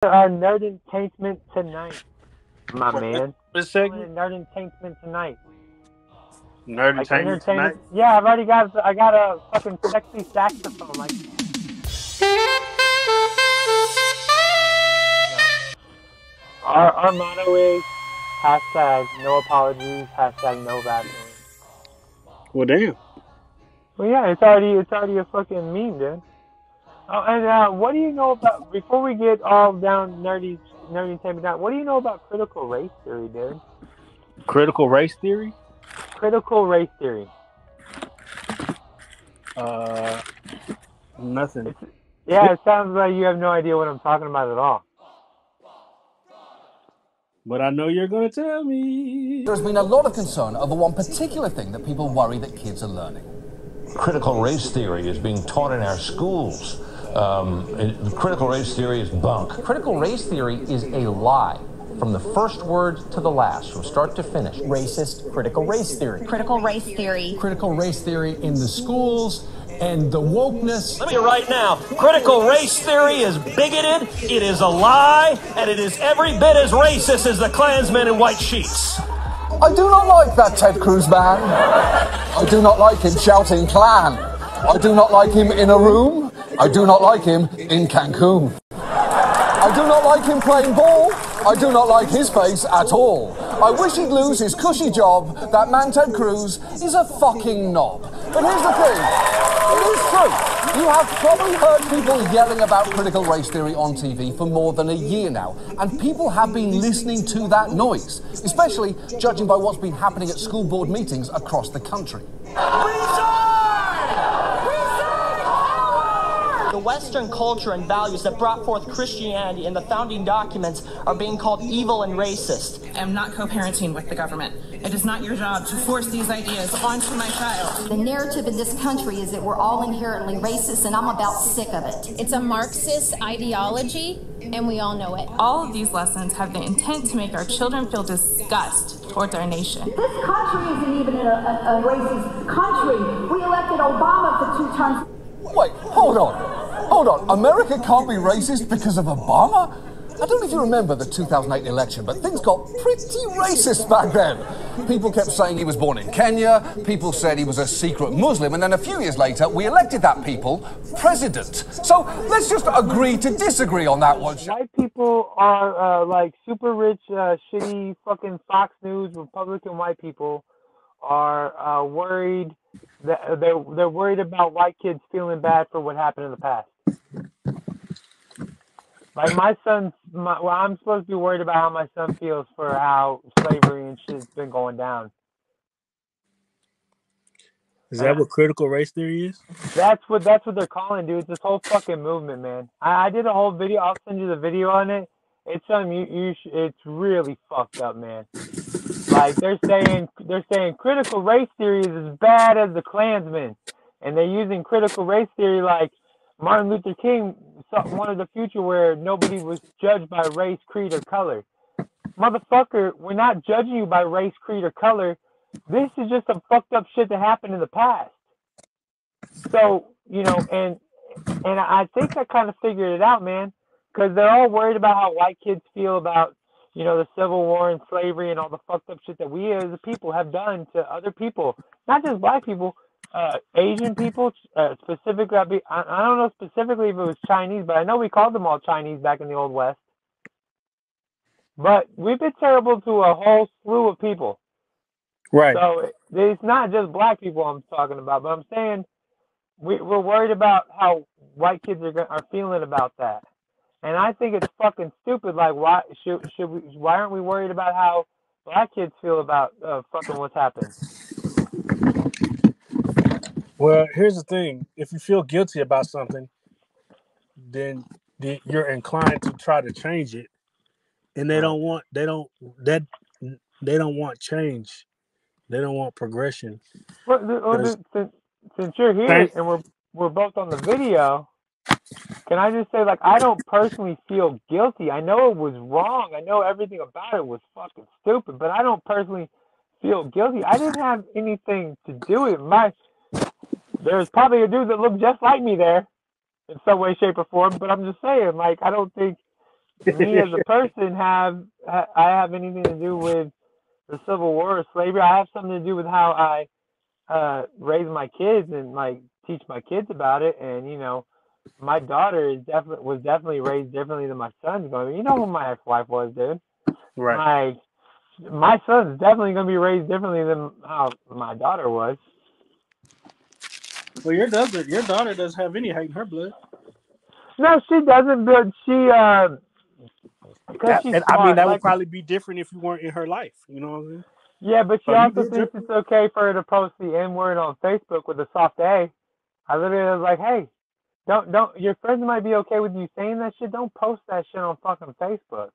Nerd Entertainment tonight, my man. What segment? Nerd Entertainment tonight. Nerd Like entertainment entertainment. tonight. Yeah, I got a fucking sexy saxophone. Like, our motto is hashtag no apologies, hashtag no vaseline. Well, damn. Well, yeah, it's already a fucking meme, dude. Oh, and what do you know about? Before we get all down nerdy entertainment down, what do you know about critical race theory, dude? Critical race theory. Critical race theory. Nothing. Yeah, it sounds like you have no idea what I'm talking about at all. But I know you're going to tell me. There's been a lot of concern over one particular thing that people worry that kids are learning. Critical race theory is being taught in our schools. Critical race theory is bunk. Critical race theory is a lie. From the first word to the last, from start to finish. Racist critical race theory. Critical race theory. Critical race theory in the schools and the wokeness. Let me tell you right now, critical race theory is bigoted, it is a lie, and it is every bit as racist as the Klansmen in white sheets. I do not like that Ted Cruz man. I do not like him shouting Klan. I do not like him in a room. I do not like him in Cancun. I do not like him playing ball. I do not like his face at all. I wish he'd lose his cushy job. That man Ted Cruz is a fucking knob. But here's the thing. It is true. You have probably heard people yelling about critical race theory on TV for more than a year now. And people have been listening to that noise, especially judging by what's been happening at school board meetings across the country. The Western culture and values that brought forth Christianity in the founding documents are being called evil and racist. I am not co-parenting with the government. It is not your job to force these ideas onto my child. The narrative in this country is that we're all inherently racist, and I'm about sick of it. It's a Marxist ideology, and we all know it. All of these lessons have the intent to make our children feel disgust towards our nation. This country isn't even a racist country. We elected Obama for 2 terms. Wait, hold on. America can't be racist because of Obama? I don't know if you remember the 2008 election, but things got pretty racist back then. People kept saying he was born in Kenya, people said he was a secret Muslim, and then a few years later, we elected that people president. So let's just agree to disagree on that one. White people are like super rich, shitty fucking Fox News Republican white people are worried that they're worried about white kids feeling bad for what happened in the past. Like I'm supposed to be worried about how my son feels for how slavery and shit's been going down. Is that what critical race theory is? That's what they're calling, dude. It's this whole fucking movement, man. I did a whole video. I'll send you the video on it. It's it's really fucked up, man. Like they're saying critical race theory is as bad as the Klansmen, and they're using critical race theory like Martin Luther King wanted a future where nobody was judged by race, creed, or color. Motherfucker, we're not judging you by race, creed, or color. This is just some fucked up shit that happened in the past. So, and I think I kind of figured it out, man, because they're all worried about how white kids feel about, the Civil War and slavery and all the fucked up shit that we as a people have done to other people, not just black people. Asian people, specifically, I don't know specifically if it was Chinese, but I know we called them all Chinese back in the Old West. But we've been terrible to a whole slew of people. Right. So it's not just black people I'm talking about, but I'm saying we're worried about how white kids are feeling about that. And I think it's fucking stupid. Like, why aren't we worried about how black kids feel about fucking what's happened? Well, here's the thing. If you feel guilty about something, then you're inclined to try to change it. And they don't want change. They don't want progression. Well, since you're here and we're both on the video, can I just say, like, I don't personally feel guilty. I know it was wrong. I know everything about it was fucking stupid, but I don't personally feel guilty. I didn't have anything to do with it. There's probably a dude that looked just like me there in some way, shape, or form, but I'm just saying, like, I don't think me as a person I have anything to do with the Civil War or slavery. I have something to do with how I raise my kids and like teach my kids about it. And you know, my daughter was definitely raised differently than my son's going. You know who my ex-wife was, dude. Right. Like, my son's definitely going to be raised differently than how my daughter was. Well, your daughter doesn't have any hate in her blood. No, she doesn't, but she, because she's smart. I mean, that would probably be different if you weren't in her life. You know what I'm saying? Yeah, but she also thinks it's okay for her to post the N-word on Facebook with a soft A. I literally was like, hey, don't, your friends might be okay with you saying that shit. Don't post that shit on fucking Facebook.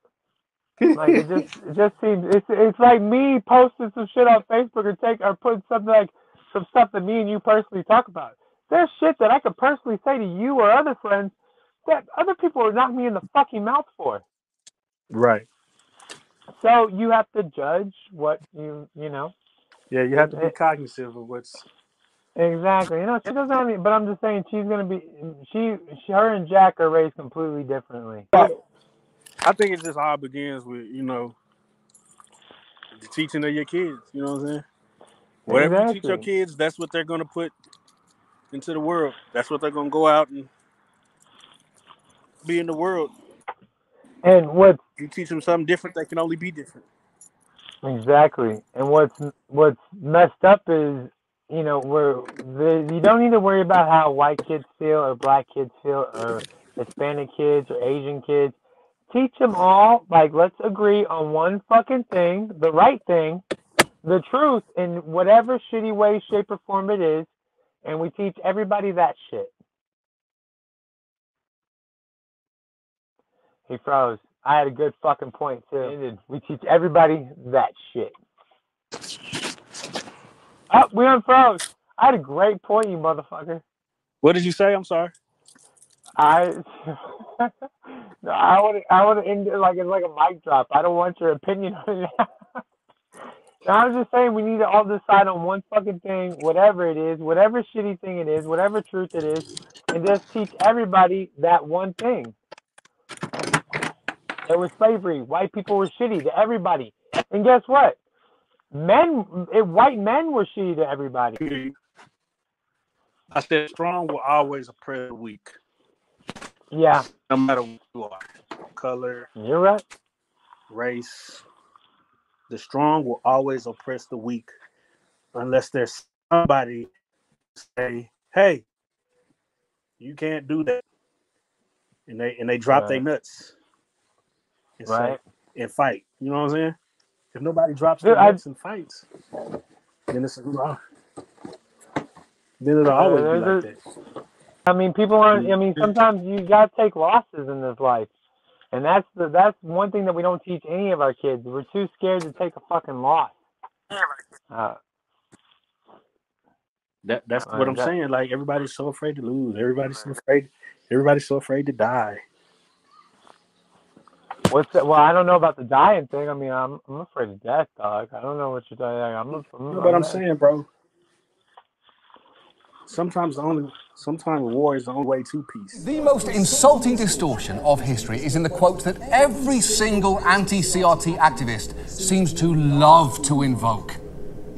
Like, it just seems, it's like me posting some shit on Facebook or putting something like, some stuff that me and you personally talk about. There's shit that I could personally say to you or other friends that other people would knock me in the fucking mouth for. Right. So you have to judge what you know. Yeah, you have to be cognizant of what's... Exactly. You know, she doesn't have any, but I'm just saying she's going to be, her and Jack are raised completely differently. I think it just all begins with, you know, the teaching of your kids. You know what I'm saying? Whatever you teach your kids, that's what they're going to put into the world. That's what they're going to go out and be in the world. And what you teach them something different, they can only be different. Exactly. And what's messed up is, you know, you don't need to worry about how white kids feel or black kids feel or Hispanic kids or Asian kids. Teach them all, like, let's agree on one fucking thing, the right thing, the truth in whatever shitty way, shape, or form it is, and we teach everybody that shit. He froze. I had a good fucking point, too. We teach everybody that shit. Oh, we unfroze. I had a great point, you motherfucker. What did you say? I'm sorry. I want to end it like it's like a mic drop. I don't want your opinion on it. I was just saying we need to all decide on one fucking thing, whatever it is, whatever shitty thing it is, whatever truth it is, and just teach everybody that one thing. There was slavery. White people were shitty to everybody. And guess what? White men were shitty to everybody. I said strong will always oppress the weak. Yeah. No matter who you are. Color. You're right. Race. The strong will always oppress the weak. Unless there's somebody say, hey, you can't do that. And they drop their nuts. And say, and fight. You know what I'm saying? If nobody drops their nuts and fights, then it'll always be like that. I mean, people aren't. I mean, sometimes you gotta take losses in this life, and that's one thing that we don't teach any of our kids. We're too scared to take a fucking loss. That's what I'm saying. Like, everybody's so afraid to lose. Everybody's so afraid to die. What's that? Well, I don't know about the dying thing. I mean, I'm afraid of death, dog. I don't know what you're talking about. But I'm saying, bro, sometimes war is the only way to peace. The most insulting distortion of history is in the quote that every single anti-CRT activist seems to love to invoke.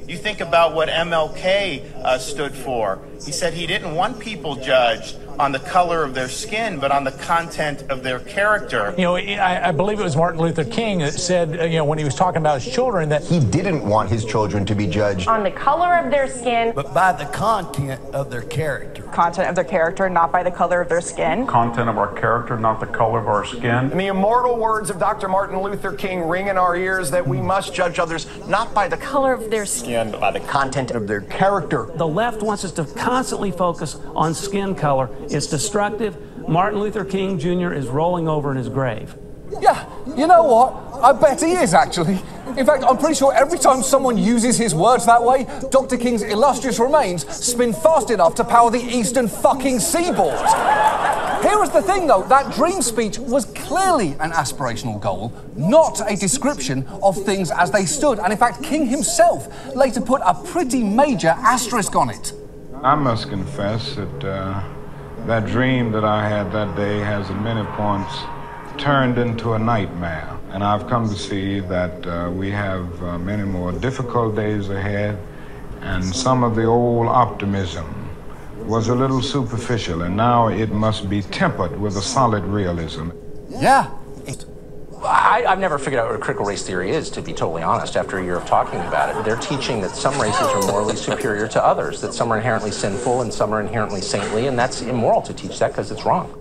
You think about what MLK stood for. He said he didn't want people judged on the color of their skin, but on the content of their character. You know, I believe it was Martin Luther King that said, you know, when he was talking about his children, that he didn't want his children to be judged on the color of their skin, but by the content of their character. Content of their character, not by the color of their skin. Content of our character, not the color of our skin. And the immortal words of Dr. Martin Luther King ring in our ears that we must judge others not by the color of their skin, but by the content of their character. The left wants us to constantly focus on skin color. It's destructive. Martin Luther King Jr. is rolling over in his grave. Yeah, you know what? I bet he is, actually. In fact, I'm pretty sure every time someone uses his words that way, Dr. King's illustrious remains spin fast enough to power the eastern fucking seaboard. Here was the thing, though. That dream speech was clearly an aspirational goal, not a description of things as they stood. And in fact, King himself later put a pretty major asterisk on it. I must confess that that dream that I had that day has at many points turned into a nightmare. And I've come to see that we have many more difficult days ahead, and some of the old optimism was a little superficial, and now it must be tempered with a solid realism. Yeah. I've never figured out what a critical race theory is, to be totally honest, after a year of talking about it. They're teaching that some races are morally superior to others, that some are inherently sinful and some are inherently saintly, and that's immoral to teach that because it's wrong.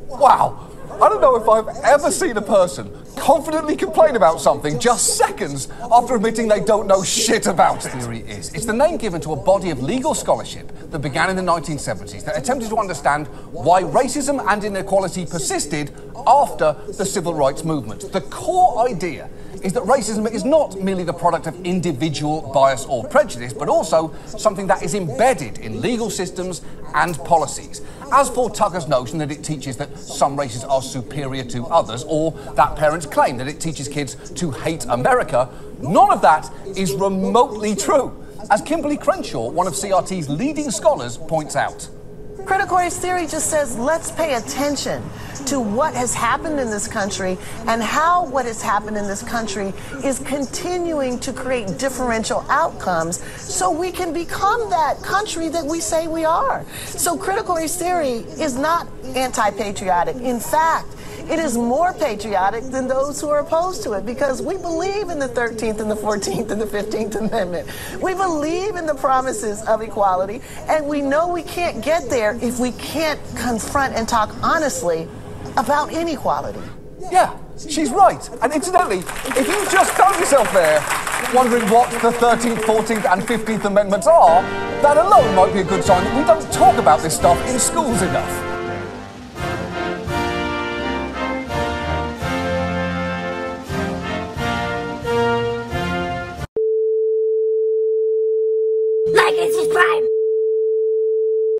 Wow. I don't know if I've ever seen a person confidently complain about something just seconds after admitting they don't know shit about it. Theory is. It's the name given to a body of legal scholarship that began in the 1970s that attempted to understand why racism and inequality persisted after the civil rights movement. The core idea is that racism is not merely the product of individual bias or prejudice, but also something that is embedded in legal systems and policies. As for Tucker's notion that it teaches that some races are superior to others, or that parents claim that it teaches kids to hate America, none of that is remotely true, as Kimberly Crenshaw, one of CRT's leading scholars, points out. Critical race theory just says, let's pay attention to what has happened in this country and how what has happened in this country is continuing to create differential outcomes so we can become that country that we say we are. So critical race theory is not anti-patriotic. In fact, it is more patriotic than those who are opposed to it, because we believe in the 13th and the 14th and the 15th Amendment. We believe in the promises of equality, and we know we can't get there if we can't confront and talk honestly about inequality. Yeah, she's right. And incidentally, if you just found yourself there wondering what the 13th, 14th and 15th Amendments are, that alone might be a good sign that we don't talk about this stuff in schools enough. Like and subscribe.